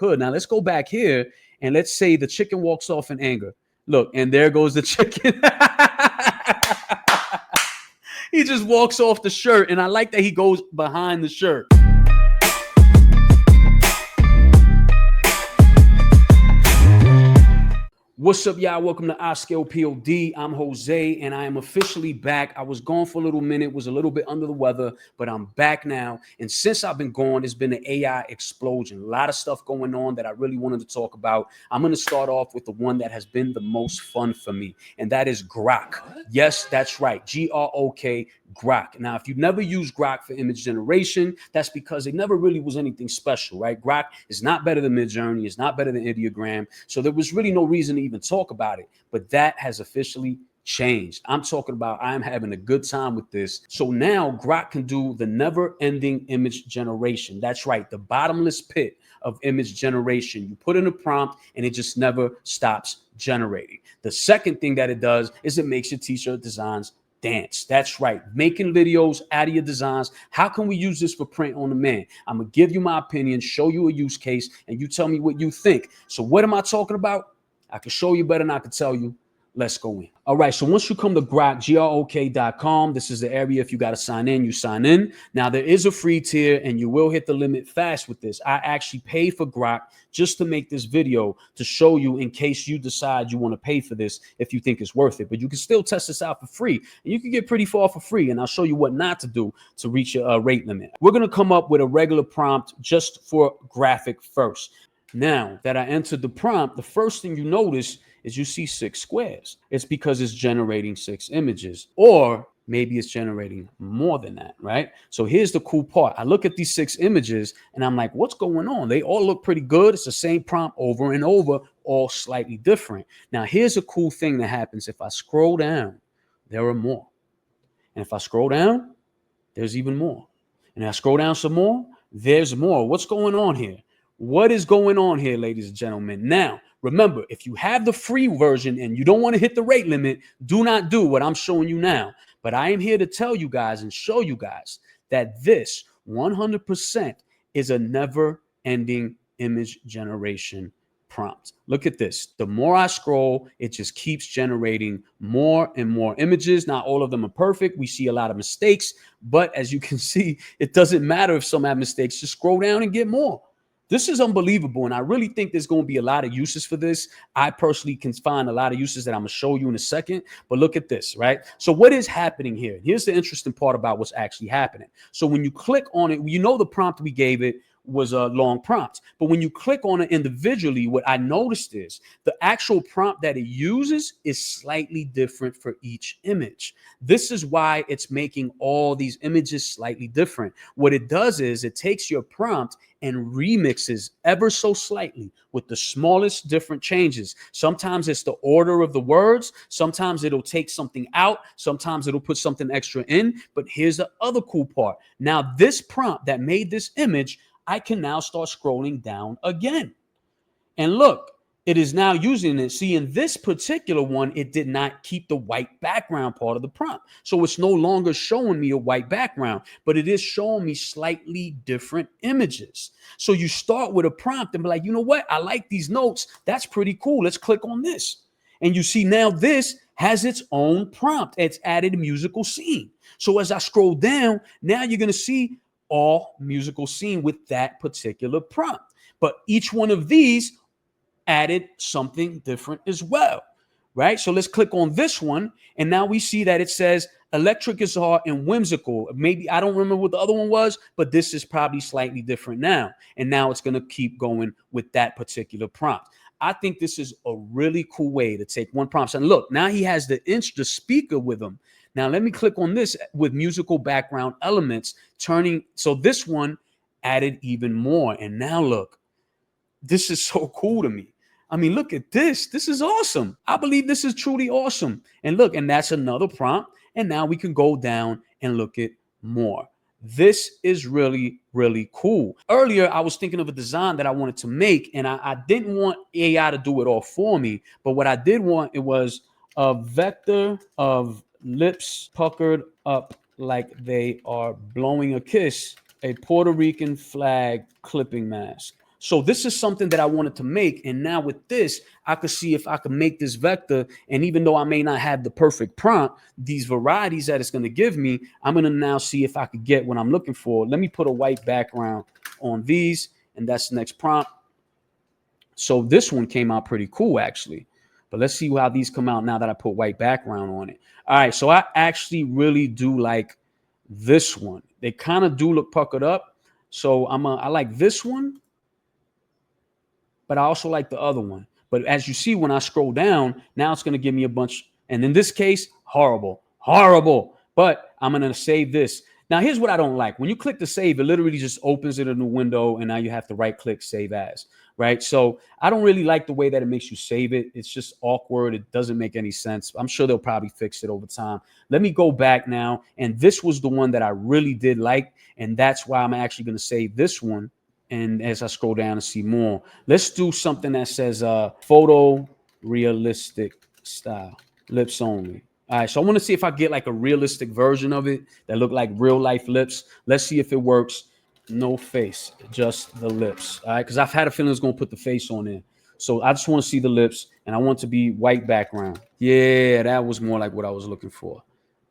could. Now let's go back here and let's say the chicken walks off in anger. Look, and there goes the chicken. He just walks off the shirt, and I like that he goes behind the shirt. What's up, y'all? Welcome to iScale POD. I'm Jose, and I am officially back. I was gone for a little minute, was a little bit under the weather, but I'm back now. And since I've been gone, there's been an AI explosion. A lot of stuff going on that I really wanted to talk about. I'm going to start off with the one that has been the most fun for me, and that is Grok. Yes, that's right. Grok. Grok. Now, if you've never used Grok for image generation, that's because it never really was anything special, right? Grok is not better than Midjourney. It's not better than Ideogram. So there was really no reason to even talk about it. But that has officially changed. I'm talking about I'm having a good time with this. So now Grok can do the never-ending image generation. That's right, the bottomless pit of image generation. You put in a prompt and it just never stops generating. The second thing that it does is it makes your t-shirt designs dance. That's right. Making videos out of your designs. How can we use this for print on demand? I'm going to give you my opinion, show you a use case, and you tell me what you think. So what am I talking about? I can show you better than I can tell you. Let's go in. All right. So once you come to Grok, grok.com, this is the area. If you got to sign in, you sign in. Now there is a free tier and you will hit the limit fast with this. I actually paid for Grok just to make this video to show you in case you decide you want to pay for this if you think it's worth it. But you can still test this out for free and you can get pretty far for free. And I'll show you what not to do to reach your rate limit. We're going to come up with a regular prompt just for graphic first. Now that I entered the prompt, the first thing you notice is you see 6 squares. It's because it's generating 6 images, or maybe it's generating more than that, right? So here's the cool part. I look at these 6 images and I'm like, what's going on? They all look pretty good. It's the same prompt over and over, all slightly different. Now here's a cool thing that happens. If I scroll down, there are more. And if I scroll down, there's even more. And I scroll down some more, there's more. What's going on here? What is going on here, ladies and gentlemen? Now, remember, if you have the free version and you don't want to hit the rate limit, do not do what I'm showing you now. But I am here to tell you guys and show you guys that this 100% is a never-ending image generation prompt. Look at this. The more I scroll, it just keeps generating more and more images. Not all of them are perfect. We see a lot of mistakes, but as you can see, it doesn't matter if some have mistakes. Just scroll down and get more. This is unbelievable, and I really think there's going to be a lot of uses for this. I personally can find a lot of uses that I'm going to show you in a second, but look at this, right? So what is happening here? Here's the interesting part about what's actually happening. So when you click on it, you know the prompt we gave it was a long prompt, but when you click on it individually, what I noticed is the actual prompt that it uses is slightly different for each image. This is why it's making all these images slightly different. What it does is it takes your prompt and remixes ever so slightly with the smallest different changes. Sometimes it's the order of the words. Sometimes it'll take something out. Sometimes it'll put something extra in. But here's the other cool part. Now, this prompt that made this image, I can now start scrolling down again. And look, it is now using it. See, in this particular one, it did not keep the white background part of the prompt. So it's no longer showing me a white background, but it is showing me slightly different images. So you start with a prompt and be like, you know what? I like these notes. That's pretty cool. Let's click on this. And you see now this has its own prompt. It's added a musical scene. So as I scroll down, now you're going to see all musical scene with that particular prompt. But each one of these added something different as well, right? So let's click on this one. And now we see that it says electric guitar and whimsical. Maybe I don't remember what the other one was, but this is probably slightly different now. And now it's going to keep going with that particular prompt. I think this is a really cool way to take one prompt. And look, now he has the speaker with him. Now let me click on this with musical background elements turning. So this one added even more. And now look, this is so cool to me. I mean, look at this. This is awesome. I believe this is truly awesome. And look, and that's another prompt. And now we can go down and look at more. This is really, really cool. Earlier, I was thinking of a design that I wanted to make, and I didn't want AI to do it all for me. But what I did want, it was a vector of lips puckered up like they are blowing a kiss, a Puerto Rican flag clipping mask. So this is something that I wanted to make. And now with this, I could see if I could make this vector. And even though I may not have the perfect prompt, these varieties that it's going to give me, I'm going to now see if I could get what I'm looking for. Let me put a white background on these, and that's the next prompt. So this one came out pretty cool, actually. But let's see how these come out now that I put white background on it. All right, so I actually really do like this one. They kind of do look puckered up. So I like this one, but I also like the other one. But as you see, when I scroll down, now it's going to give me a bunch. And in this case, horrible, horrible. But I'm going to save this. Now, here's what I don't like. When you click to save, it literally just opens it in a new window, and now you have to right click save as, right? So I don't really like the way that it makes you save it. It's just awkward. It doesn't make any sense. I'm sure they'll probably fix it over time. Let me go back now. And this was the one that I really did like. And that's why I'm actually going to save this one. And as I scroll down and see more, let's do something that says photorealistic style, lips only. All right, so I want to see if I get like a realistic version of it that look like real life lips. Let's see if it works. No face, just the lips. All right, because I've had a feeling it's going to put the face on there. So I just want to see the lips, and I want it to be white background. Yeah, that was more like what I was looking for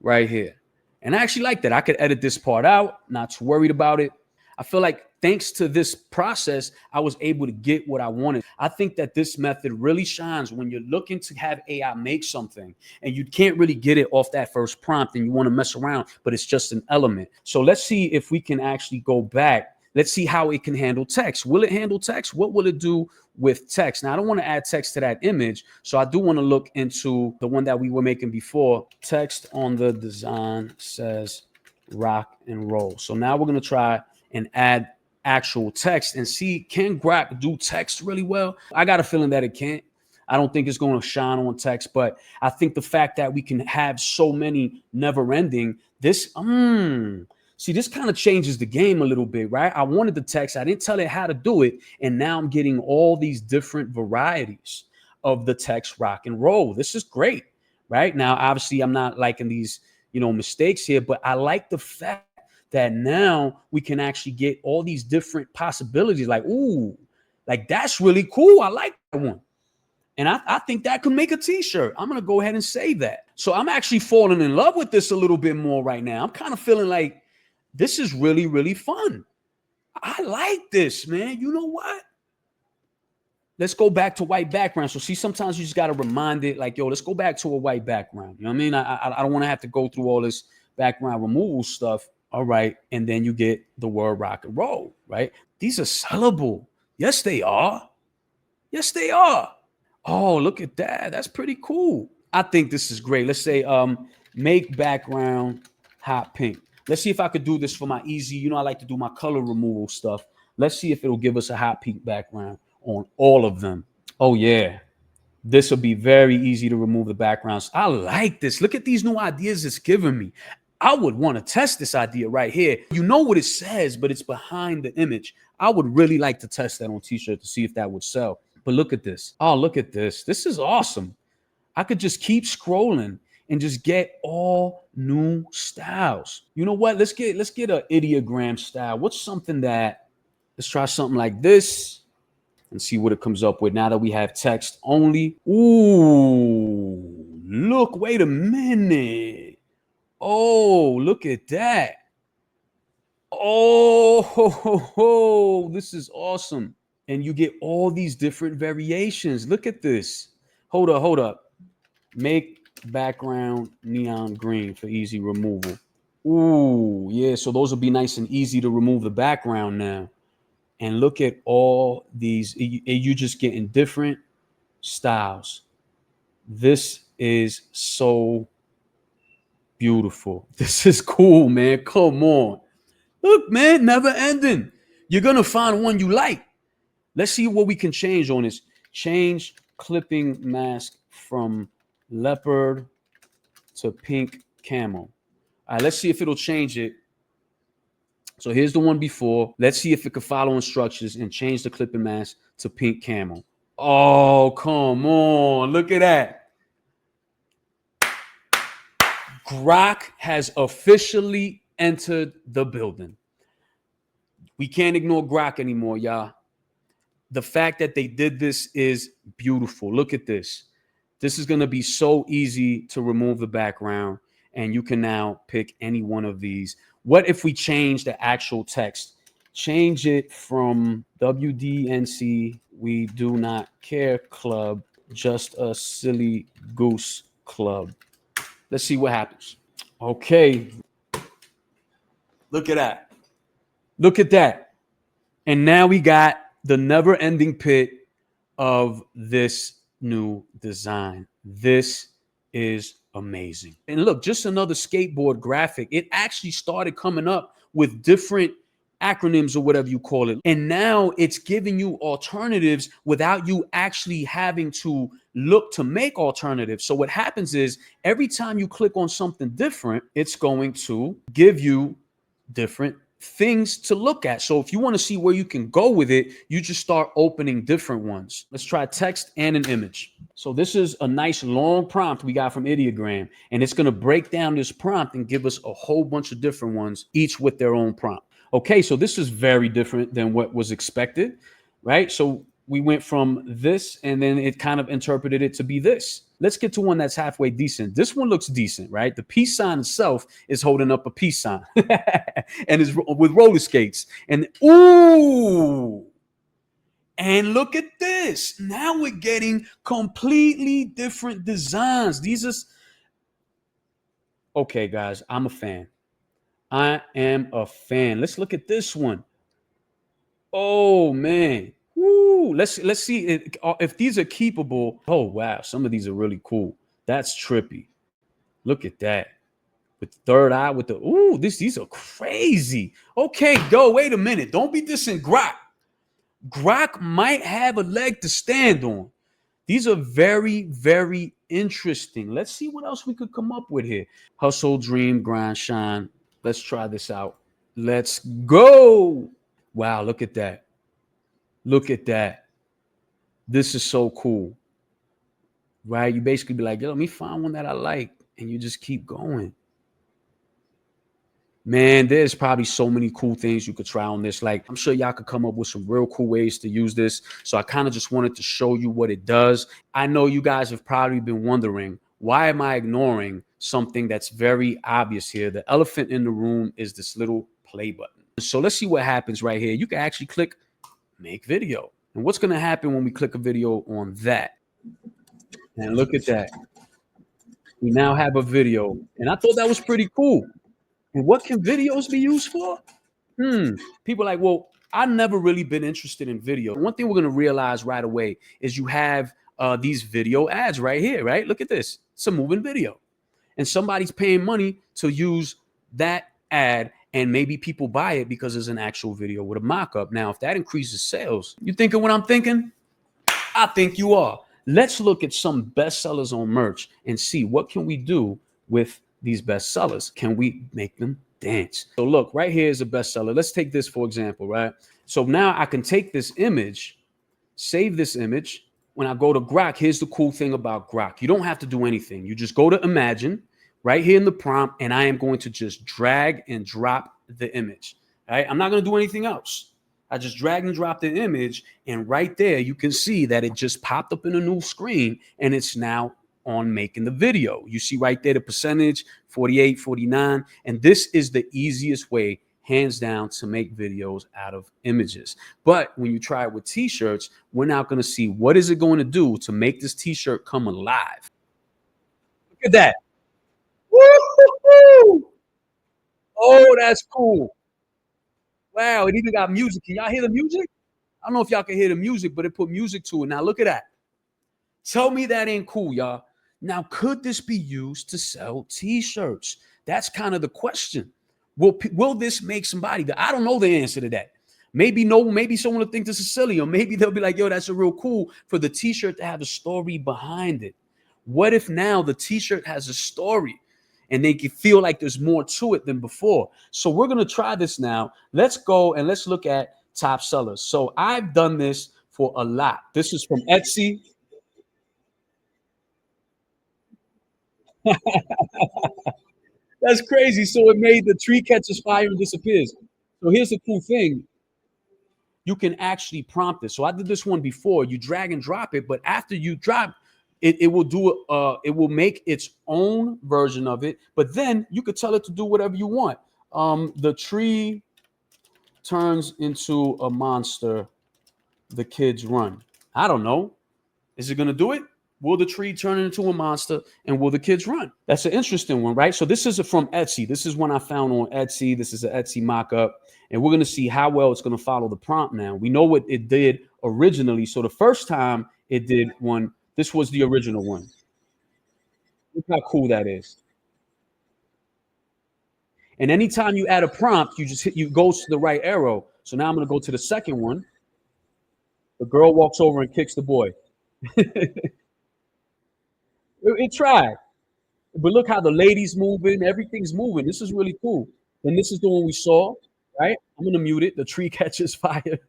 right here. And I actually like that. I could edit this part out, not too worried about it. I feel like thanks to this process, I was able to get what I wanted. I think that this method really shines when you're looking to have AI make something and you can't really get it off that first prompt and you want to mess around, but it's just an element. So let's see if we can actually go back. Let's see how it can handle text. Will it handle text? What will it do with text? Now, I don't want to add text to that image, so I do want to look into the one that we were making before. Text on the design says rock and roll. So now we're going to try and add actual text and see, can Grok do text really well? I got a feeling that it can't. I don't think it's going to shine on text, but I think the fact that we can have so many never ending, this, see, this kind of changes the game a little bit, right? I wanted the text. I didn't tell it how to do it. And now I'm getting all these different varieties of the text rock and roll. This is great, right? Now, obviously, I'm not liking these, mistakes here, but I like the fact that now we can actually get all these different possibilities. Like, ooh, like that's really cool. I like that one. And I think that could make a t-shirt. I'm going to go ahead and say that. So I'm actually falling in love with this a little bit more right now. I'm kind of feeling like this is really, really fun. I like this, man. You know what? Let's go back to white background. So see, sometimes you just got to remind it like, yo, let's go back to a white background. You know what I mean? I don't want to have to go through all this background removal stuff. All right. And then you get the word rock and roll, right? These are sellable. Yes, they are. Yes, they are. Oh, look at that. That's pretty cool. I think this is great. Let's say make background hot pink. Let's see if I could do this for my easy. I like to do my color removal stuff. Let's see if it'll give us a hot pink background on all of them. Oh, yeah. This will be very easy to remove the backgrounds. I like this. Look at these new ideas it's giving me. I would want to test this idea right here. You know what it says, but it's behind the image. I would really like to test that on t-shirt to see if that would sell. But look at this. Oh, look at this. This is awesome. I could just keep scrolling and just get all new styles. You know what? Let's get an ideogram style. What's something that, let's try something like this and see what it comes up with now that we have text only. Ooh, look, wait a minute. Oh, look at that. Oh, ho, ho, ho. This is awesome. And you get all these different variations. Look at this. Hold up. Make background neon green for easy removal. Ooh, yeah. So those will be nice and easy to remove the background now. And look at all these. You just getting different styles. This is so beautiful. This is cool, man. Come on. Look, man, never ending. You're going to find one you like. Let's see what we can change on this. Change clipping mask from leopard to pink camel. All right, let's see if it'll change it. So here's the one before. Let's see if it can follow instructions and change the clipping mask to pink camel. Oh, come on. Look at that. Grok has officially entered the building. We can't ignore Grok anymore, y'all. the fact that they did this is beautiful. Look at this. This is going to be so easy to remove the background, and you can now pick any one of these. What if we change the actual text? Change it from WDNC, we do not care club, just a silly goose club. Let's see what happens. Okay. Look at that. Look at that. And now we got the never ending pit of this new design. This is amazing. And look, just another skateboard graphic. It actually started coming up with different acronyms or whatever you call it. And now it's giving you alternatives without you actually having to look to make alternatives. So what happens is every time you click on something different, it's going to give you different things to look at. So if you want to see where you can go with it, you just start opening different ones. Let's try text and an image. So this is a nice long prompt we got from Ideogram, and it's going to break down this prompt and give us a whole bunch of different ones, each with their own prompt. Okay, so this is very different than what was expected, right? So we went from this and then it kind of interpreted it to be this. Let's get to one that's halfway decent. This one looks decent, right? The peace sign itself is holding up a peace sign and is with roller skates. And ooh, and look at this. Now we're getting completely different designs. These are, okay, guys, I'm a fan. I am a fan. Let's look at this one. Oh man. Woo. Let's see if these are keepable. Oh wow, some of these are really cool. That's trippy. Look at that. With the third eye, with the ooh, these are crazy. Okay, go. Wait a minute. Don't be dissing Grok. Grok might have a leg to stand on. These are very, very interesting. Let's see what else we could come up with here. Hustle, dream, grind, shine. Let's try this out. Let's go. Wow, look at that. Look at that. This is so cool. Right? You basically be like, yo, let me find one that I like. And you just keep going. Man, there's probably so many cool things you could try on this. Like, I'm sure y'all could come up with some real cool ways to use this. So I kind of just wanted to show you what it does. I know you guys have probably been wondering, why am I ignoring something that's very obvious here? The elephant in the room is this little play button. So let's see what happens right here. You can actually click make video. And what's going to happen when we click a video on that? And look at that. We now have a video. And I thought that was pretty cool. And what can videos be used for? People are like, well, I've never really been interested in video. One thing we're going to realize right away is you have these video ads right here, right? Look at this. It's a moving video. And somebody's paying money to use that ad, and maybe people buy it because there's an actual video with a mock-up. Now, if that increases sales, you thinking what I'm thinking? I think you are. Let's look at some bestsellers on merch and see what can we do with these bestsellers. Can we make them dance? So look, right here is a bestseller. Let's take this for example, right? So now I can take this image, save this image. When I go to Grok, here's the cool thing about Grok. You don't have to do anything. You just go to Imagine right here in the prompt, and I am going to just drag and drop the image. Right? I'm not going to do anything else. I just drag and drop the image, and right there you can see that it just popped up in a new screen, and it's now on making the video. You see right there the percentage, 48, 49, and this is the easiest way, hands down, to make videos out of images. But when you try it with t-shirts, we're now going to see what is it going to do to make this t-shirt come alive. Look at that. Woo-hoo-hoo! Oh, that's cool. Wow, it even got music. Can y'all hear the music? I don't know if y'all can hear the music, but it put music to it. Now look at that. Tell me that ain't cool, y'all. Now, could this be used to sell t-shirts? That's kind of the question. Will this make somebody? I don't know the answer to that. Maybe no, maybe someone will think this is silly, or maybe they'll be like, yo, that's a real cool for the t-shirt to have a story behind it. What if now the t-shirt has a story and they can feel like there's more to it than before? So we're going to try this now. Let's go and let's look at top sellers. So I've done this for a lot. This is from Etsy. That's crazy. So it made the tree catches fire and disappears. So here's the cool thing. you can actually prompt it. So I did this one before. You drag and drop it, but after you drop it, it will do it will make its own version of it. But then you could tell it to do whatever you want. The tree turns into a monster. The kids run. I don't know. Is it going to do it? Will the tree turn into a monster and will the kids run? That's an interesting one, right? So this is from Etsy. This is one I found on Etsy. This is an Etsy mock-up. And we're going to see how well it's going to follow the prompt now. We know what it did originally. So the first time it did one, this was the original one. Look how cool that is. And anytime you add a prompt, you go to the right arrow. So now I'm going to go to the second one. The girl walks over and kicks the boy. It tried. But look how the lady's moving. Everything's moving. This is really cool. And this is the one we saw, right? I'm going to mute it. The tree catches fire.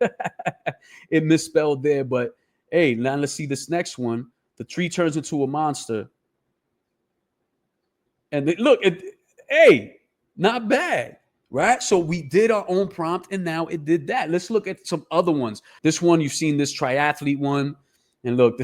It misspelled there. But hey, now let's see this next one. The tree turns into a monster. And look, hey, not bad, right? So we did our own prompt and now it did that. Let's look at some other ones. This one, you've seen this triathlete one. And look,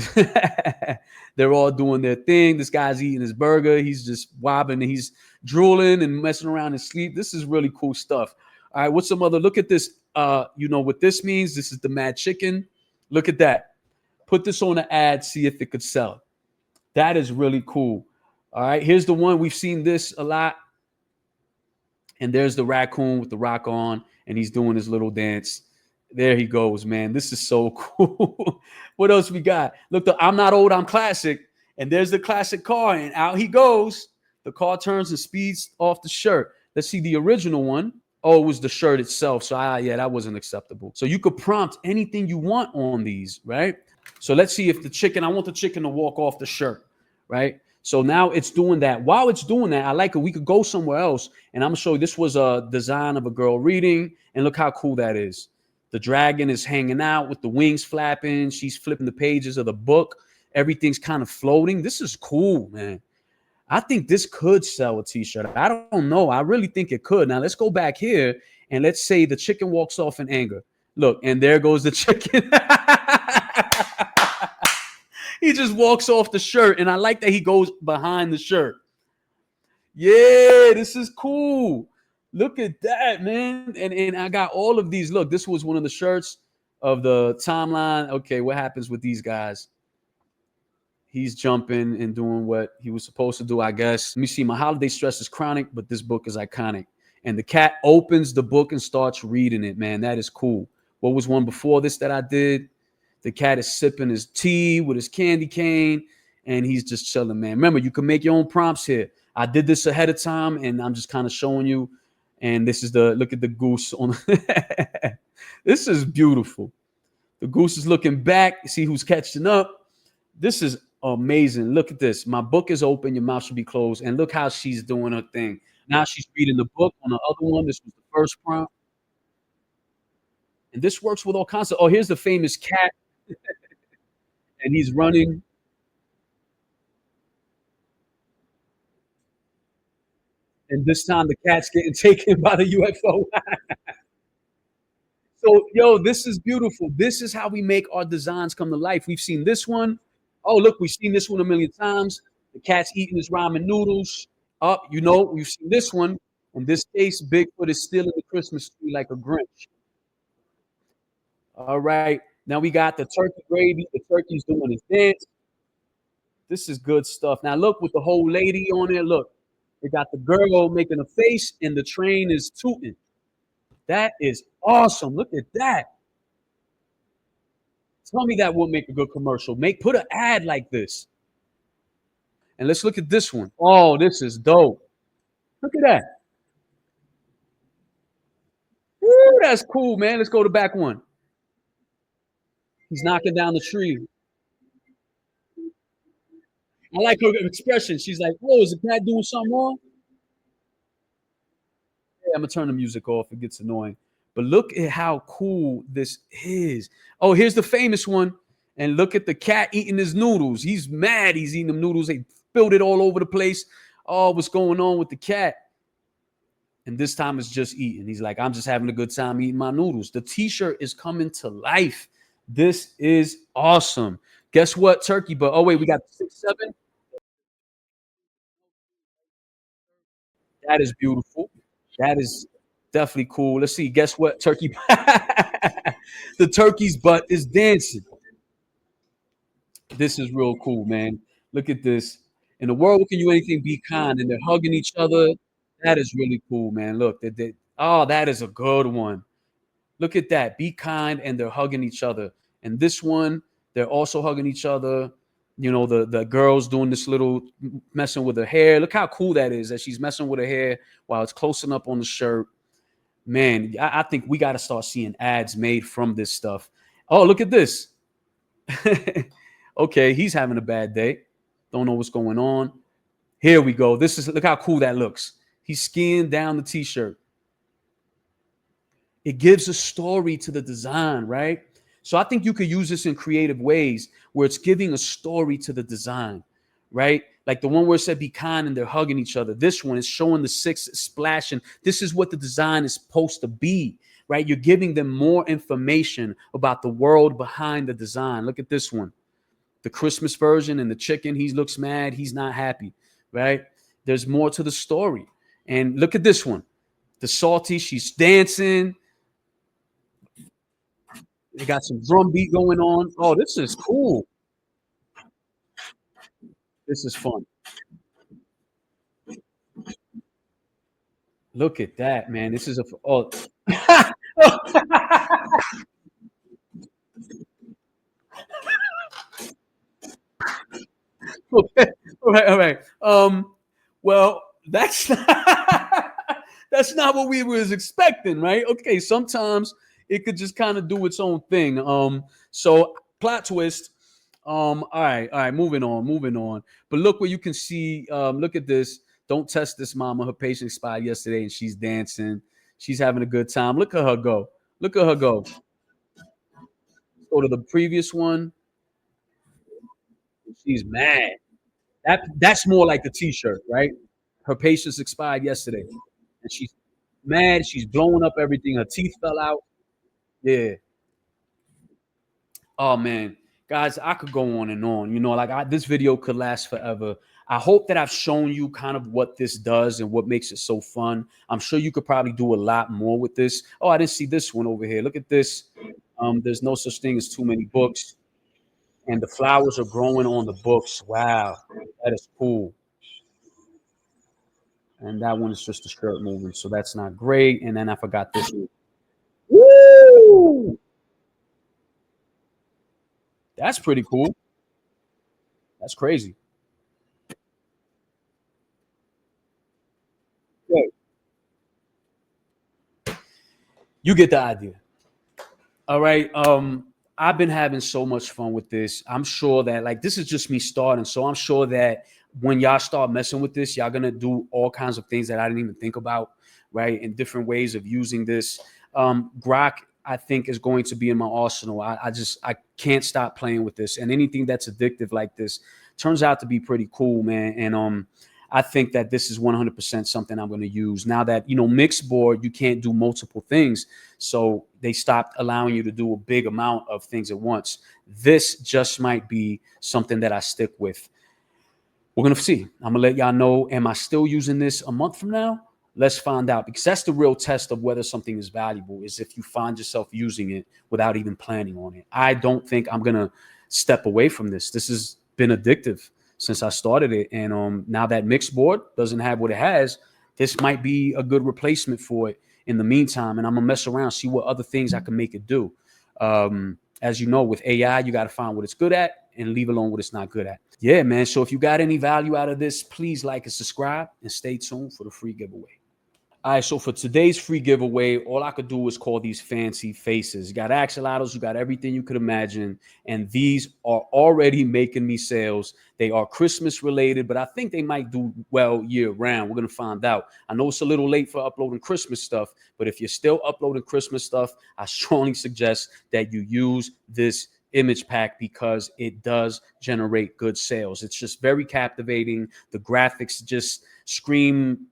they're all doing their thing. This guy's eating his burger. He's just wobbling and he's drooling and messing around in sleep. This is really cool stuff. All right, what's some other? Look at this. You know what this means? This is the mad chicken. Look at that. Put this on an ad, see if it could sell. That is really cool. All right, here's the one. We've seen this a lot. And there's the raccoon with the rock on, and he's doing his little dance. There he goes, man. This is so cool. What else we got? Look, I'm not old, I'm classic. And there's the classic car, and out he goes. The car turns and speeds off the shirt. Let's see the original one. Oh, it was the shirt itself. So, yeah, that wasn't acceptable. So you could prompt anything you want on these, right? So let's see if I want the chicken to walk off the shirt, right? So now it's doing that. While it's doing that, I like it. We could go somewhere else, and I'm going to show you. This was a design of a girl reading, and look how cool that is. The dragon is hanging out with the wings flapping. She's flipping the pages of the book. Everything's kind of floating. This is cool, man. I think this could sell a t-shirt. I don't know. I really think it could. Now, let's go back here, and let's say the chicken walks off in anger. Look, and there goes the chicken. He just walks off the shirt, and I like that he goes behind the shirt. Yeah, this is cool. Look at that, man. And I got all of these. Look, this was one of the shirts of the timeline. Okay, what happens with these guys? He's jumping and doing what he was supposed to do, I guess. Let me see. My holiday stress is chronic, but this book is iconic. And the cat opens the book and starts reading it, man. That is cool. What was one before this that I did? The cat is sipping his tea with his candy cane, and he's just chilling, man. Remember, you can make your own prompts here. I did this ahead of time, and I'm just kind of showing you. And this is look at the goose on. This is beautiful. The goose is looking back. See who's catching up. This is amazing. Look at this. My book is open. Your mouth should be closed. And look how she's doing her thing. Now she's reading the book on the other one. This was the first prompt. And this works with all kinds of. Oh, here's the famous cat. And he's running. And this time the cat's getting taken by the UFO. So, yo, this is beautiful. This is how we make our designs come to life. We've seen this one. Oh, look, we've seen this one a million times. The cat's eating his ramen noodles. You know, we've seen this one. In this case, Bigfoot is still in the Christmas tree like a Grinch. All right. Now we got the turkey gravy. The turkey's doing his dance. This is good stuff. Now look with the whole lady on there. Look, they got the girl making a face and the train is tooting. That is awesome. Look at that. Tell me that will make a good commercial. Put an ad like this. And let's look at this one. Oh, this is dope. Look at that. Woo, that's cool, man. Let's go to back one. He's knocking down the tree. I like her expression. She's like, whoa, is the cat doing something wrong? Yeah, I'm going to turn the music off. It gets annoying. But look at how cool this is. Oh, here's the famous one. And look at the cat eating his noodles. He's mad. He's eating them noodles. They spilled it all over the place. Oh, what's going on with the cat? And this time it's just eating. He's like, I'm just having a good time eating my noodles. The t-shirt is coming to life. This is awesome. Guess what? Turkey, but oh wait, we got 6, 7. That is beautiful. That is definitely cool. Let's see. Guess what? Turkey. The turkey's butt is dancing. This is real cool, man. Look at this. In the world, can you anything be kind? And they're hugging each other. That is really cool, man. Look, oh, that is a good one. Look at that. Be kind, and they're hugging each other. And this one, they're also hugging each other. You know, the girl's doing this little messing with her hair. Look how cool that is, that she's messing with her hair while it's closing up on the shirt. Man, I think we got to start seeing ads made from this stuff. Oh, look at this. Okay, he's having a bad day. Don't know what's going on. Here we go. Look how cool that looks. He's skiing down the t-shirt. It gives a story to the design, right? So I think you could use this in creative ways where it's giving a story to the design, right? Like the one where it said be kind and they're hugging each other. This one is showing the 6 splashing. This is what the design is supposed to be, right? You're giving them more information about the world behind the design. Look at this one. The Christmas version and the chicken, he looks mad. He's not happy, right? There's more to the story. And look at this one. The salty, she's dancing. They got some drum beat going on. Oh, this is cool. This is fun. Look at that, man. This is oh. Okay. All right, all right. Well, that's not, that's not what we was expecting, right? Okay, sometimes it could just kind of do its own thing. So plot twist. All right, moving on, moving on. But look where you can see, look at this. Don't test this mama. Her patient expired yesterday and she's dancing. She's having a good time. Look at her go. Look at her go. Go to the previous one. She's mad. That's more like the t-shirt, right? Her patience expired yesterday. And she's mad. She's blowing up everything. Her teeth fell out. Yeah. Oh man, guys, I could go on and on. You know, like this video could last forever. I hope that I've shown you kind of what this does and what makes it so fun. I'm sure you could probably do a lot more with this. Oh, I didn't see this one over here. Look at this. There's no such thing as too many books, and the flowers are growing on the books. Wow, that is cool. And that one is just the shirt moving, so that's not great. And then I forgot this one. Woo! That's pretty cool. That's crazy. Yeah, you get the idea. All right. I've been having so much fun with this. I'm sure that like this is just me starting. So I'm sure that when y'all start messing with this, y'all gonna do all kinds of things that I didn't even think about, right? And different ways of using this. Grok, I think, is going to be in my arsenal. I can't stop playing with this. And anything that's addictive like this turns out to be pretty cool, man. And I think that this is 100% something I'm going to use now that, you know, Mixboard, you can't do multiple things. So they stopped allowing you to do a big amount of things at once. This just might be something that I stick with. We're going to see. I'm going to let y'all know. Am I still using this a month from now? Let's find out, because that's the real test of whether something is valuable, is if you find yourself using it without even planning on it. I don't think I'm going to step away from this. This has been addictive since I started it. And now that Mixboard doesn't have what it has, this might be a good replacement for it in the meantime. And I'm gonna mess around, see what other things I can make it do. As you know, with AI, you got to find what it's good at and leave alone what it's not good at. Yeah, man. So if you got any value out of this, please like and subscribe and stay tuned for the free giveaway. All right, so for today's free giveaway, all I could do is call these fancy faces. You got axolotls, you got everything you could imagine, and these are already making me sales. They are Christmas related, but I think they might do well year round. We're gonna find out. I know it's a little late for uploading Christmas stuff, but if you're still uploading Christmas stuff, I strongly suggest that you use this image pack because it does generate good sales. It's just very captivating. The graphics just scream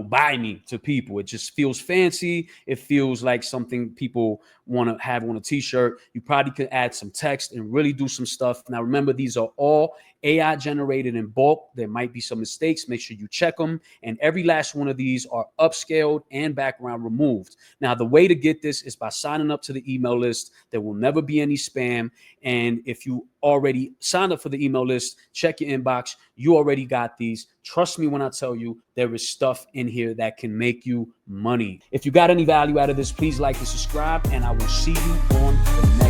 buy me to people. It just feels fancy. It feels like something people want to have on a t-shirt. You probably could add some text and really do some stuff. Now, remember, these are all AI generated in bulk. There might be some mistakes. Make sure you check them. And every last one of these are upscaled and background removed. Now, the way to get this is by signing up to the email list. There will never be any spam. And if you already signed up for the email list, check your inbox. You already got these. Trust me when I tell you there is stuff in here that can make you money. If you got any value out of this, please like and subscribe, and I will see you on the next